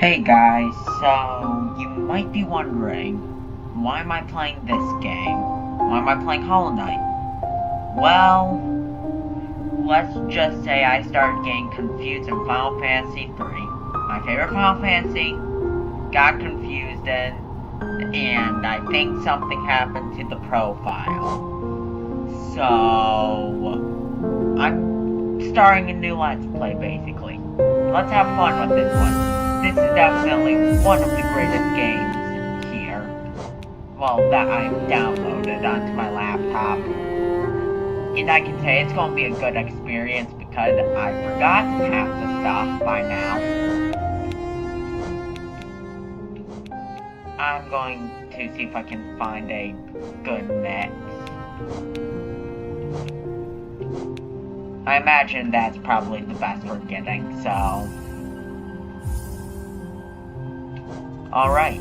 Hey guys, so you might be wondering, why am I playing this game? Why am I playing Hollow Knight? Well, let's just say I started getting confused in Final Fantasy III. My favorite Final Fantasy, got confused and I think something happened to the profile. So, I'm starting a new Let's Play basically. Let's have fun with this one. This is definitely one of the greatest games here. Well, that I've downloaded onto my laptop. And I can say it's going to be a good experience because I forgot half the stuff by now. I'm going to see if I can find a good mix. I imagine that's probably the best we're getting, so... Alright,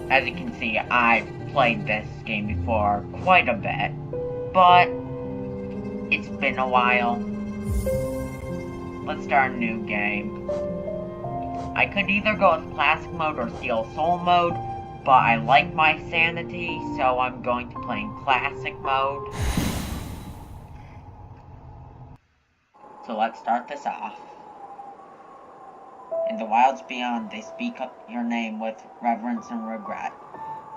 as you can see, I've played this game before quite a bit, but it's been a while. Let's start a new game. I could either go with Classic Mode or Steel Soul Mode, but I like my sanity, so I'm going to play in Classic Mode. So let's start this off. In the wilds beyond, they speak up your name with reverence and regret.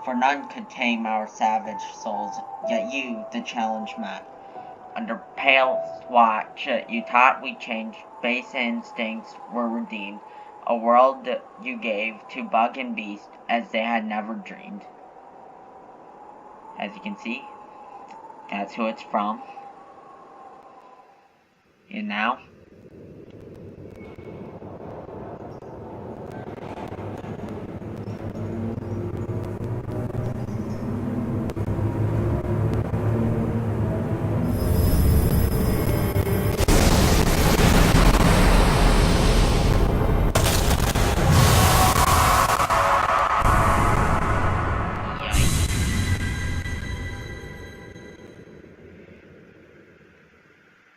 For none could tame our savage souls, yet you the challenge met. Under pale watch, you taught we changed, base instincts were redeemed. A world you gave to bug and beast as they had never dreamed. As you can see, that's who it's from. And now,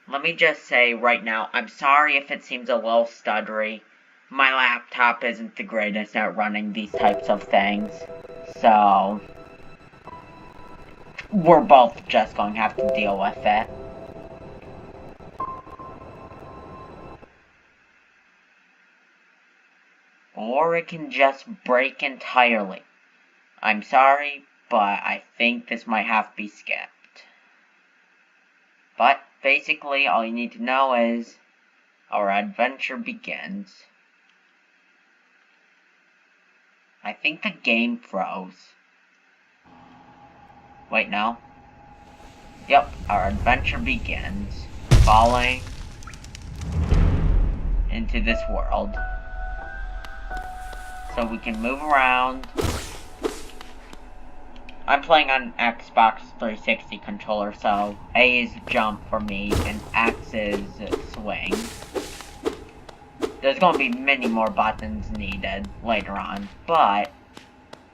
let me just say right now, I'm sorry if it seems a little stuttery. My laptop isn't the greatest at running these types of things, so we're both just going to have to deal with it. Or it can just break entirely. I'm sorry, but I think this might have to be skipped. But basically, all you need to know is our adventure begins. I think the game froze. Wait, no. Yep, our adventure begins. Falling into this world. So we can move around. I'm playing on Xbox 360 controller, so A is jump for me, and X is swing. There's gonna be many more buttons needed later on, but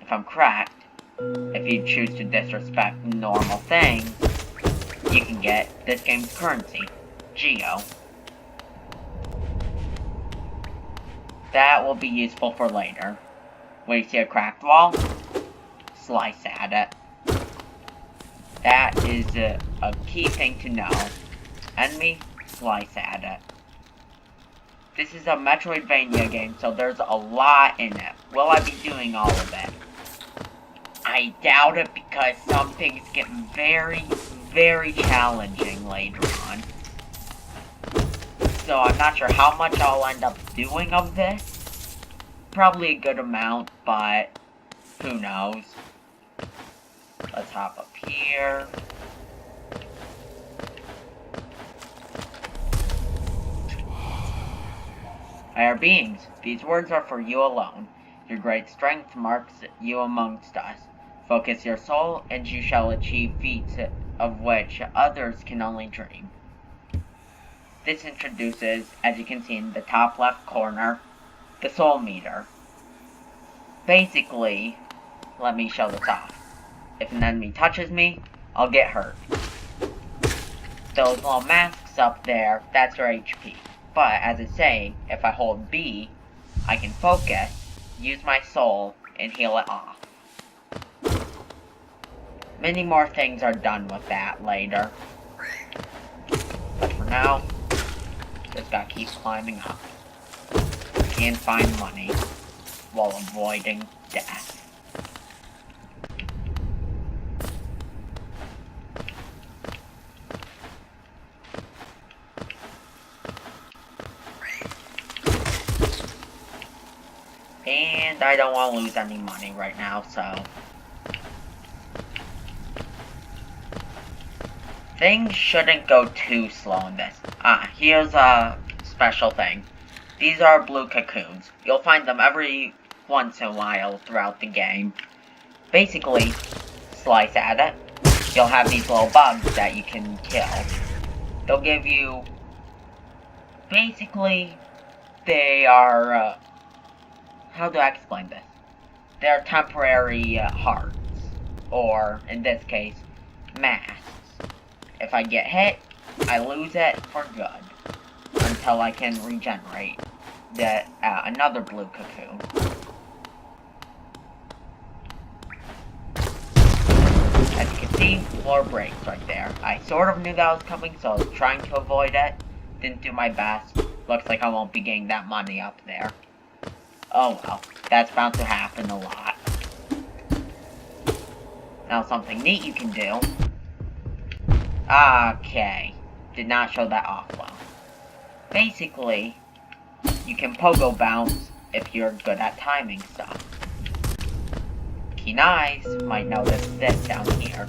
if I'm correct, if you choose to disrespect normal things, you can get this game's currency, Geo. That will be useful for later. When you see a cracked wall, slice at it. That is a key thing to know. Enemy, slice at it. This is a Metroidvania game, so there's a lot in it. Will I be doing all of it? I doubt it because some things get very, very challenging later on. So I'm not sure how much I'll end up doing of this. Probably a good amount, but who knows. Let's hop up here. Higher beings, these words are for you alone. Your great strength marks you amongst us. Focus your soul, and you shall achieve feats of which others can only dream. This introduces, as you can see in the top left corner, the soul meter. Basically, let me show this off. If an enemy touches me, I'll get hurt. Those little masks up there, that's your HP. But, as I say, if I hold B, I can focus, use my soul and heal it off. Many more things are done with that later. But for now, just gotta keep climbing up. And find money while avoiding death. And I don't want to lose any money right now, so things shouldn't go too slow in this. Here's a special thing. These are blue cocoons. You'll find them every once in a while throughout the game. Basically, slice at it. You'll have these little bugs that you can kill. They'll give you... Basically, they are... how do I explain this? They're temporary hearts. Or, in this case, masks. If I get hit, I lose it for good. Until I can regenerate another blue cocoon. As you can see, floor breaks right there. I sort of knew that was coming, so I was trying to avoid it. Didn't do my best. Looks like I won't be getting that money up there. Oh well, that's bound to happen a lot. Now something neat you can do. Okay, did not show that off well. Basically, you can pogo bounce if you're good at timing stuff. Keen eyes might notice this down here.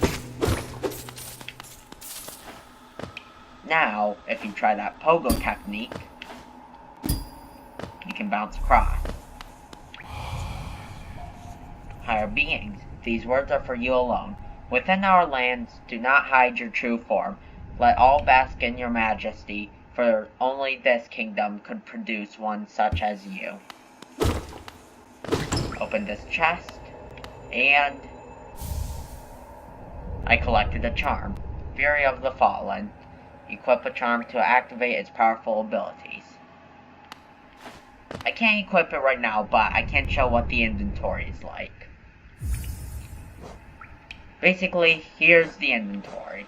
Now, if you try that pogo technique, you can bounce across. Higher beings, these words are for you alone. Within our lands, do not hide your true form. Let all bask in your majesty, for only this kingdom could produce one such as you. Open this chest, and I collected a charm. Fury of the Fallen. Equip a charm to activate its powerful abilities. I can't equip it right now, but I can show what the inventory is like. Basically, here's the inventory.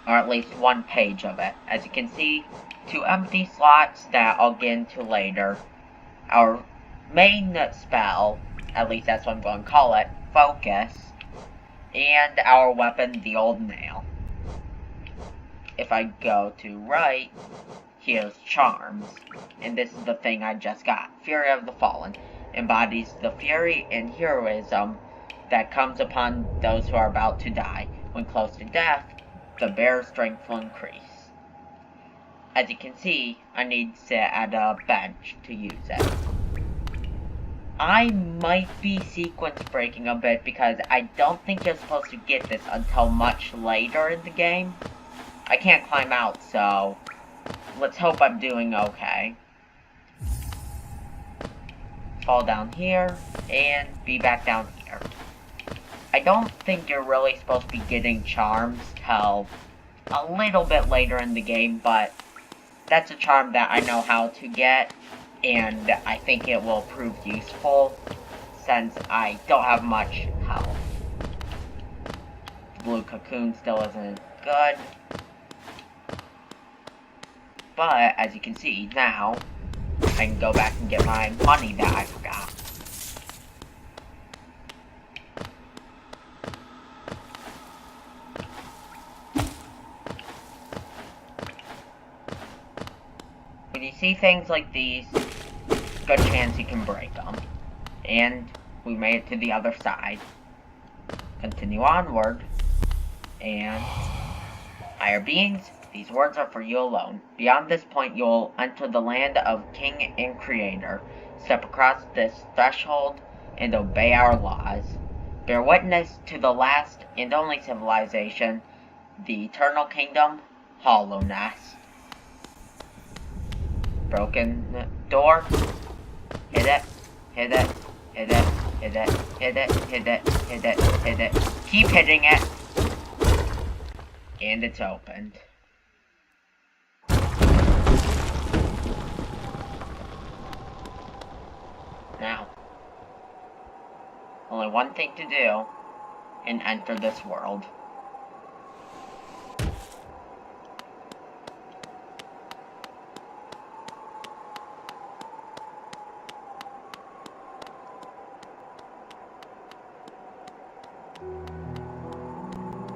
Or at least one page of it. As you can see, 2 empty slots that I'll get into later. Our main spell, at least that's what I'm going to call it, Focus. And our weapon, the Old Nail. If I go to right, here's Charms. And this is the thing I just got. Fury of the Fallen. Embodies the fury and heroism that comes upon those who are about to die. When close to death, the bearer's strength will increase. As you can see, I need to sit at a bench to use it. I might be sequence breaking a bit because I don't think you're supposed to get this until much later in the game. I can't climb out, so let's hope I'm doing okay. Fall down here, and be back down here. I don't think you're really supposed to be getting charms till a little bit later in the game, but that's a charm that I know how to get, and I think it will prove useful, since I don't have much health. Blue cocoon still isn't good, but as you can see now, I can go back and get my money that I forgot. When you see things like these, good chance you can break them. And we made it to the other side. Continue onward. And higher beings, these words are for you alone. Beyond this point, you'll enter the land of King and Creator. Step across this threshold and obey our laws. Bear witness to the last and only civilization, the Eternal Kingdom, Hallownest. Broken door. Hit it. Hit it. Hit it. Hit it. Hit it. Hit it. Hit it. Hit it. Keep hitting it. And it's opened. Now, only one thing to do and enter this world.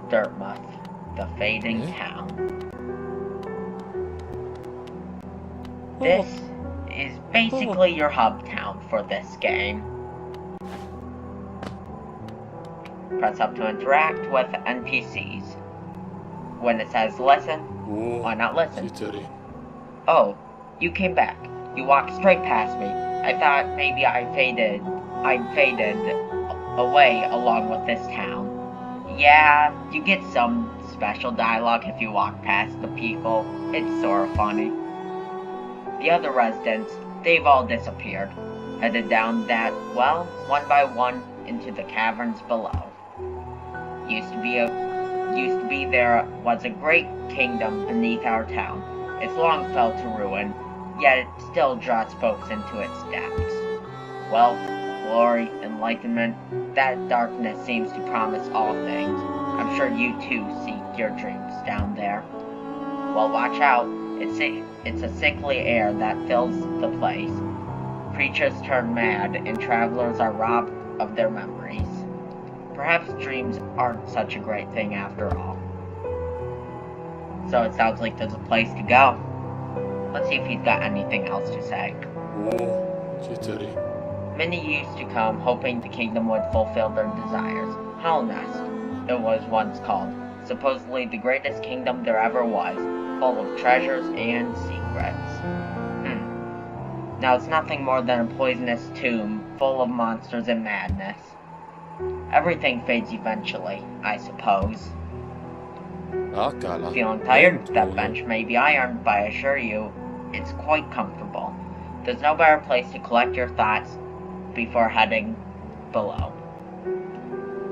Dirtmouth, the fading town. This is basically your hub town for this game. Press up to interact with NPCs. When it says listen, why not listen? Oh, you came back. You walked straight past me. I thought maybe I'd faded away along with this town. Yeah, you get some special dialogue if you walk past the people. It's sorta funny. The other residents, they've all disappeared. Headed down that, well, one by one into the caverns below. Used to be there was a great kingdom beneath our town. It's long fell to ruin, yet it still draws folks into its depths. Wealth, glory, enlightenment, that darkness seems to promise all things. I'm sure you too seek your dreams down there. Well, watch out. It's a sickly air that fills the place. Creatures turn mad, and travelers are robbed of their memories. Perhaps dreams aren't such a great thing after all. So it sounds like there's a place to go. Let's see if he's got anything else to say. Many used to come, hoping the kingdom would fulfill their desires. Hellnest, it was once called. Supposedly the greatest kingdom there ever was, full of treasures and secrets. Now it's nothing more than a poisonous tomb, full of monsters and madness. Everything fades eventually, I suppose. Feeling tired? That bench may be iron, but I assure you, it's quite comfortable. There's no better place to collect your thoughts before heading below.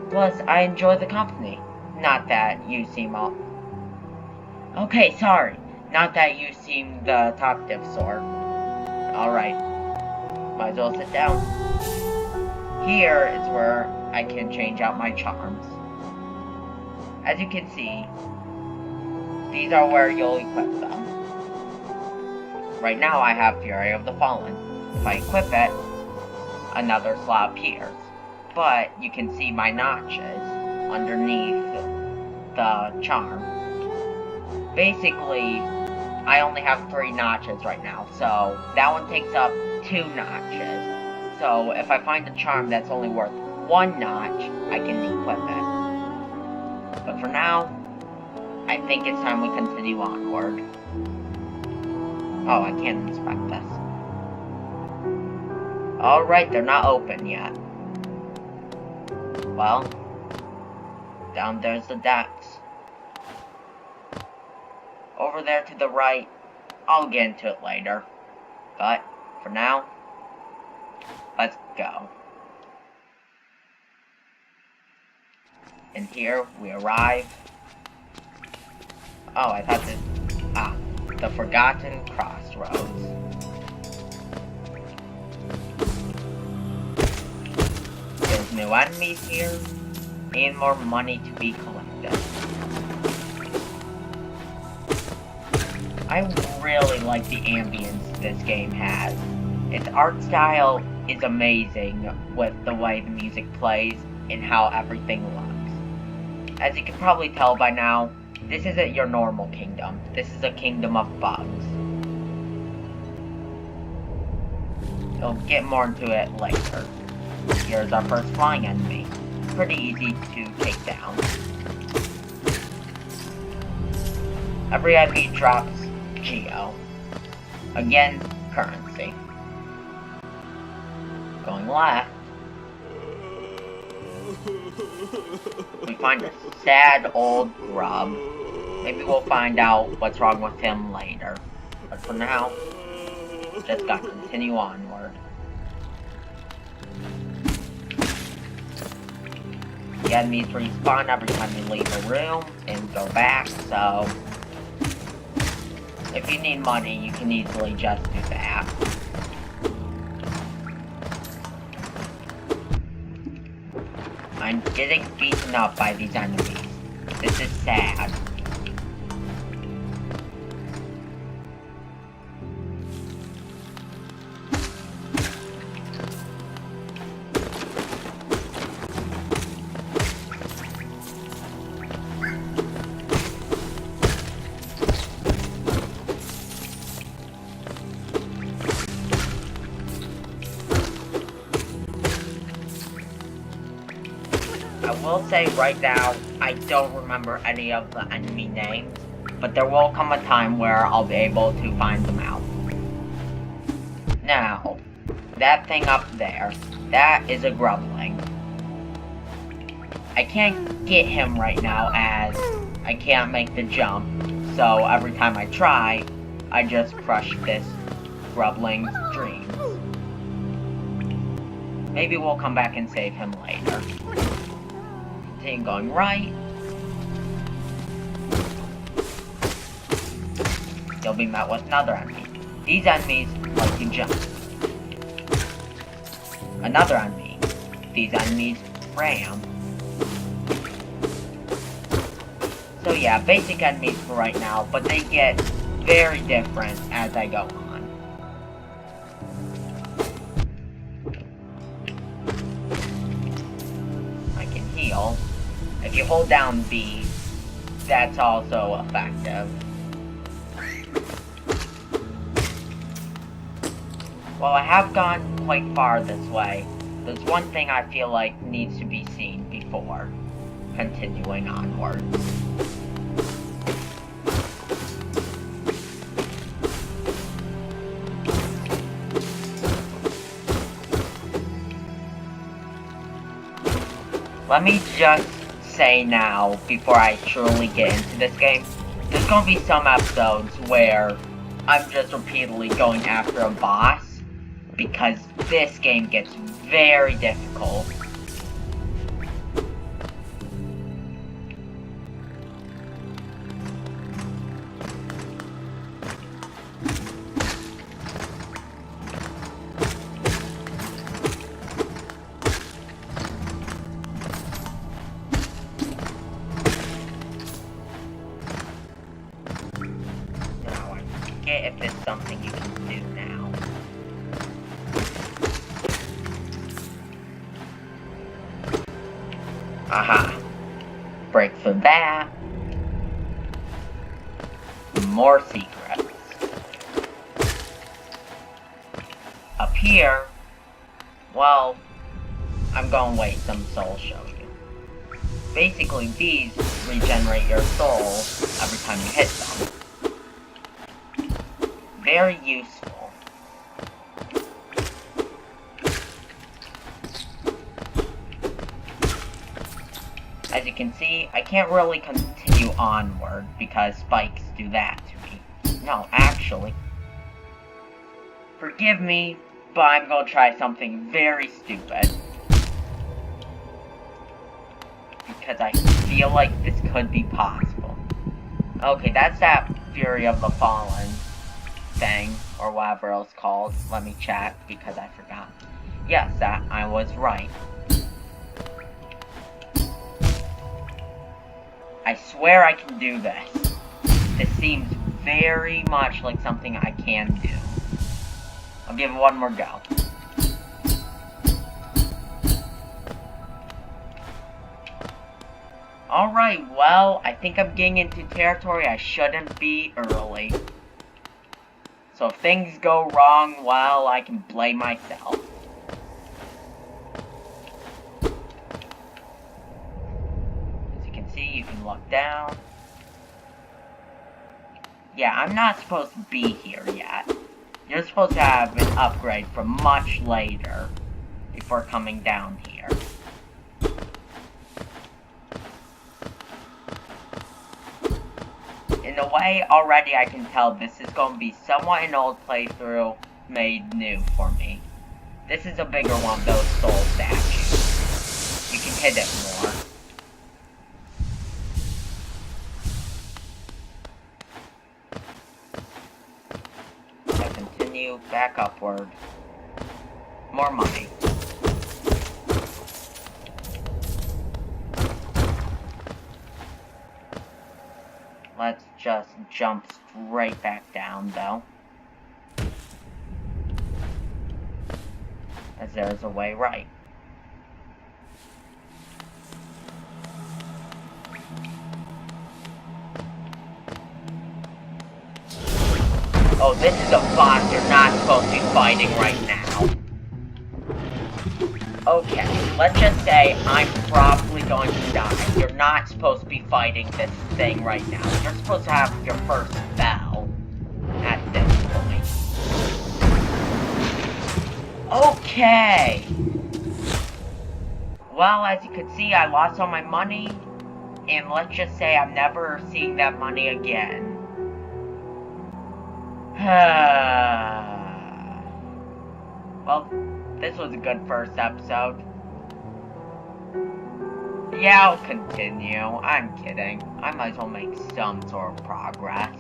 Plus, I enjoy the company. Not that you seem all... Okay, sorry. Not that you seem the talkative sort. Alright. Might as well sit down. Here is where I can change out my charms. As you can see, these are where you'll equip them. Right now I have Fury of the Fallen. If I equip it, another slot appears. But you can see my notches underneath the charm. Basically, I only have 3 notches right now, so that one takes up 2 notches. So if I find a charm that's only worth 1 notch, I can equip it. But for now, I think it's time we continue onward. Oh, I can't inspect this. Alright, they're not open yet. Well, down there's the depths. Over there to the right, I'll get into it later. But, for now, let's go. And here we arrive. Oh, I thought this... the Forgotten Crossroads. There's new enemies here, and more money to be collected. I really like the ambience this game has. Its art style is amazing with the way the music plays and how everything looks. As you can probably tell by now, this isn't your normal kingdom. This is a kingdom of bugs. We'll get more into it later. Here's our first flying enemy. Pretty easy to take down. Every enemy drops Geo. Again, currency. Going left, we find a sad old grub. Maybe we'll find out what's wrong with him later. But for now, just gotta continue onward. The enemies respawn every time you leave a room and go back, so if you need money, you can easily just do that. I'm getting beaten up by these enemies. This is sad. I will say right now, I don't remember any of the enemy names, but there will come a time where I'll be able to find them out. Now, that thing up there, that is a Grubbling. I can't get him right now as I can't make the jump, so every time I try, I just crush this Grubbling's dreams. Maybe we'll come back and save him later. Continue going right. You'll be met with another enemy. These enemies like to jump. Another enemy. These enemies ram. So yeah, basic enemies for right now, but they get very different as I go on. I can heal. If you hold down B, that's also effective. Well, I have gone quite far this way. There's one thing I feel like needs to be seen before continuing onwards. Let me just say now, before I truly get into this game, there's gonna be some episodes where I'm just repeatedly going after a boss, because this game gets very difficult. If there's something you can do now. Aha. Break for that. More secrets. Up here, well, I'm gonna wait some souls show you. Basically, these regenerate your soul every time you hit them. Very useful. As you can see, I can't really continue onward because spikes do that to me. No, actually. Forgive me, but I'm gonna try something very stupid. Because I feel like this could be possible. Okay, that's that Fury of the Fallen thing, or whatever it's called. Let me check, because I forgot. Yes, that I was right. I swear I can do this. This seems very much like something I can do. I'll give it one more go. Alright, well, I think I'm getting into territory I shouldn't be early. So if things go wrong, well, I can blame myself. As you can see, you can look down. Yeah, I'm not supposed to be here yet. You're supposed to have an upgrade for much later before coming down here. In a way, already I can tell this is going to be somewhat an old playthrough made new for me. This is a bigger one of those soul statues. You can hit it more. I continue back upward. More money. Let's just jump straight back down, though. As there's a way right. Oh, this is a boss you're not supposed to be fighting right now. Okay, let's just say I'm probably going to die. You're not supposed to be fighting this thing right now. You're supposed to have your first spell at this point. Okay! Well, as you can see, I lost all my money. And let's just say I'm never seeing that money again. Well, this was a good first episode. Yeah, I'll continue. I'm kidding. I might as well make some sort of progress.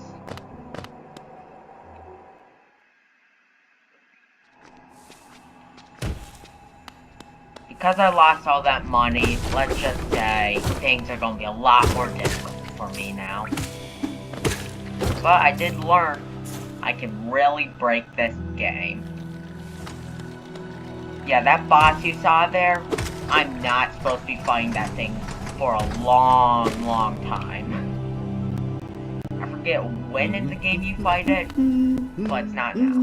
Because I lost all that money, let's just say things are gonna be a lot more difficult for me now. But I did learn I can really break this game. Yeah, that boss you saw there, I'm not supposed to be fighting that thing for a long, long time. I forget when in the game you fight it, but it's not now.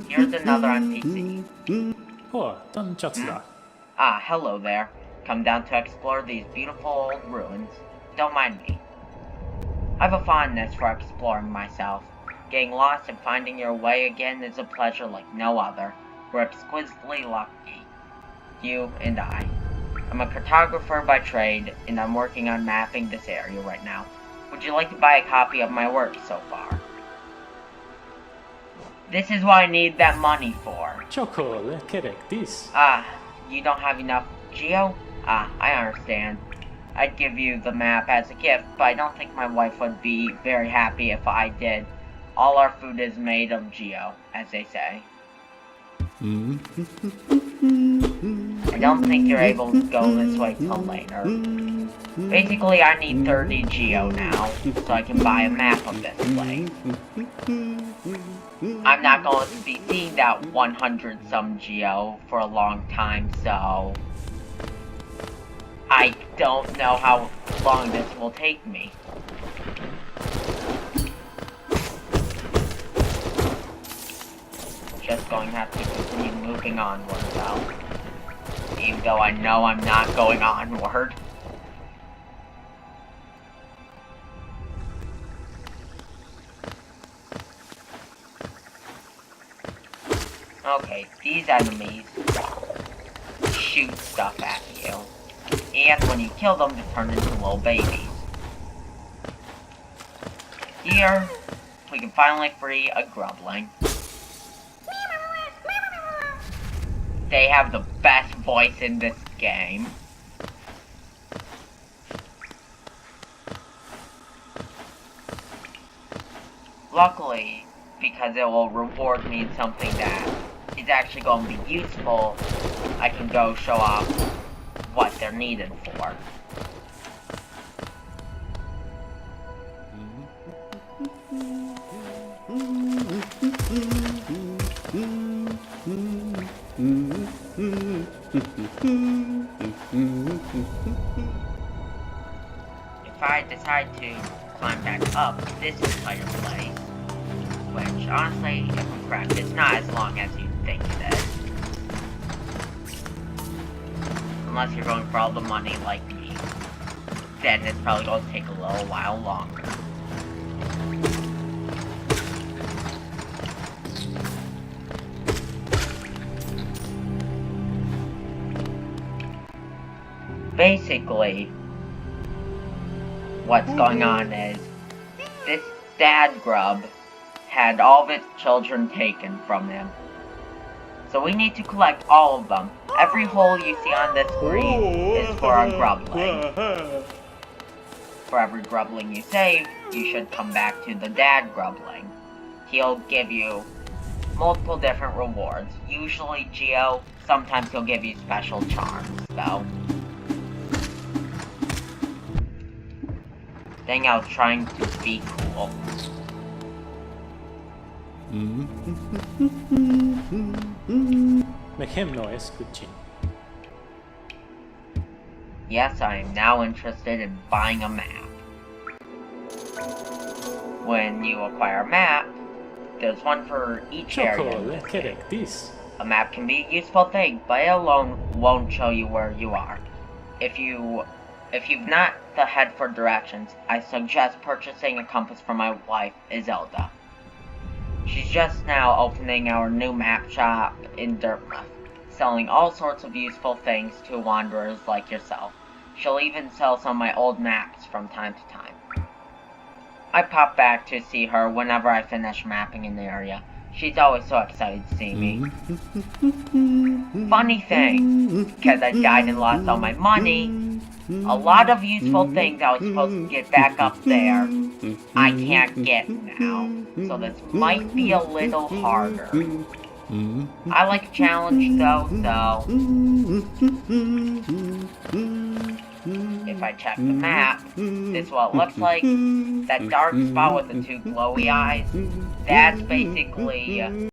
Here's another NPC. Ah, hello there. Come down to explore these beautiful old ruins. Don't mind me. I have a fondness for exploring myself. Getting lost and finding your way again is a pleasure like no other. We're exquisitely lucky. You and I. I'm a cartographer by trade, and I'm working on mapping this area right now. Would you like to buy a copy of my work so far? This is what I need that money for. Ah, you don't have enough Geo? Ah, I understand. I'd give you the map as a gift, but I don't think my wife would be very happy if I did. All our food is made of Geo, as they say. I don't think you're able to go this way till later. Basically, I need 30 Geo now, so I can buy a map of this place. I'm not going to be seeing that 100-some Geo for a long time, so I don't know how long this will take me. Just going to have to continue moving onward, though. Even though I know I'm not going onward. Okay, these enemies shoot stuff at you. And when you kill them, they turn into little babies. Here, we can finally free a Grubling. They have the best voice in this game. Luckily, because it will reward me in something that is actually going to be useful, I can go show off what they're needed for. If I decide to climb back up this entire place, which honestly, if I'm correct, it's not as long as you think it is. Unless you're going for all the money like me, then it's probably going to take a little while longer. Basically, what's going on is, this dad grub had all of its children taken from him. So we need to collect all of them. Every hole you see on this screen is for a Grubling. For every Grubling you save, you should come back to the dad Grubling. He'll give you multiple different rewards. Usually Geo, sometimes he'll give you special charms, though. Dang, I was trying to be cool. Make him noise, Gucci. Yes, I am now interested in buying a map. When you acquire a map, there's one for each area. Chocolate, correct this. A map can be a useful thing, but it alone won't show you where you are. If you've not the head for directions, I suggest purchasing a compass for my wife, Izelda. She's just now opening our new map shop in Dirtmouth, selling all sorts of useful things to wanderers like yourself. She'll even sell some of my old maps from time to time. I pop back to see her whenever I finish mapping an area. She's always so excited to see me. Funny thing, because I died and lost all my money, a lot of useful things I was supposed to get back up there, I can't get now. So this might be a little harder. I like a challenge though, so if I check the map, this is what it looks like. That dark spot with the two glowy eyes, that's basically